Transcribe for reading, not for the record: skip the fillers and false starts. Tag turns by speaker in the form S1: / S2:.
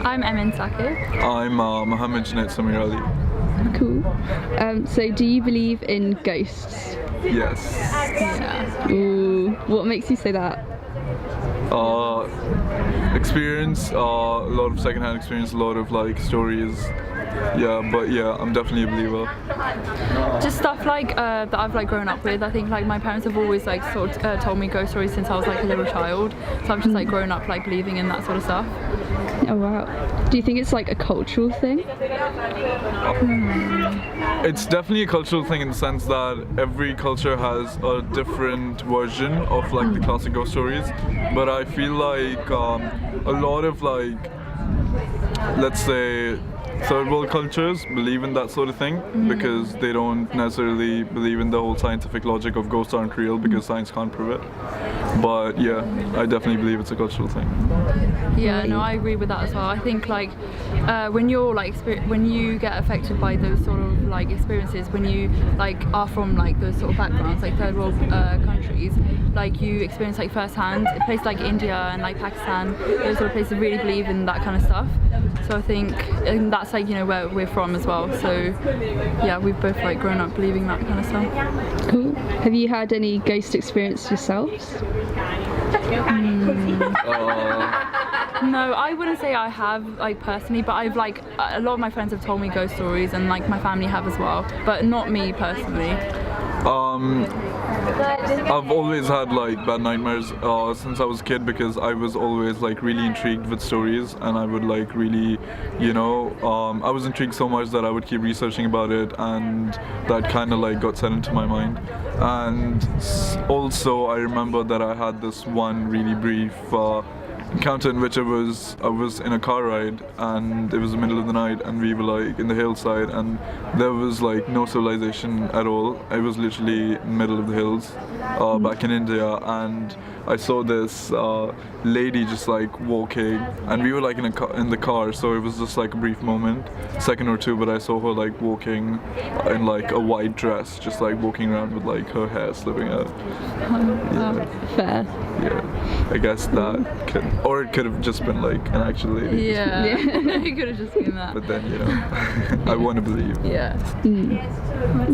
S1: I'm Emin Saki.
S2: I'm Mohammed Junaid Samir Ali.
S3: Cool. So do you believe in ghosts?
S2: Yes.
S1: Yeah.
S3: Ooh, what makes you say that?
S2: Experience, a lot of secondhand experience, a lot of like stories. Yeah, but yeah, I'm definitely a believer.
S1: Just stuff like that I've like grown up with. I think like my parents have always like sort of told me ghost stories since I was like a little child. So I've just like grown up like believing in that sort of stuff.
S3: Oh wow. Do you think it's like a cultural thing?
S2: It's definitely a cultural thing in the sense that every culture has a different version of like the classic ghost stories. But I feel like a lot of like, let's say, third world cultures believe in that sort of thing because they don't necessarily believe in the whole scientific logic of ghosts aren't real because science can't prove it. But yeah, I definitely believe it's a cultural thing.
S1: Yeah, no, I agree with that as well. I think like when you're like when you get affected by those sort of like experiences, when you like are from like those sort of backgrounds, like third world countries, like you experience like firsthand. Places like India and like Pakistan, those sort of places really believe in that kind of stuff. So I think that's like, you know, where we're from as well. So yeah, we've both like grown up believing that kind of stuff.
S3: Cool. Have you had any ghost experience yourselves?
S1: No, I wouldn't say I have like personally, but I've like a lot of my friends have told me ghost stories and like my family have as well, but not me personally.
S2: I've always had like bad nightmares since I was a kid because I was always like really intrigued with stories and I would like really, you know, I was intrigued so much that I would keep researching about it and that kind of like got set into my mind. And also I remember that I had this one really brief encounter in which I was in a car ride and it was the middle of the night and we were like in the hillside and there was like no civilization at all. It was literally middle of the hills back in India and I saw this lady just like walking and we were like in the car, so it was just like a brief moment, second or two, but I saw her like walking in like a white dress, just like walking around with like her hair slipping out. Yeah.
S3: Fair.
S2: Yeah, I guess that could, or it could have just been like an actual lady.
S1: Yeah, it could have just been that.
S2: But then, you know, I want to believe.
S1: Yeah.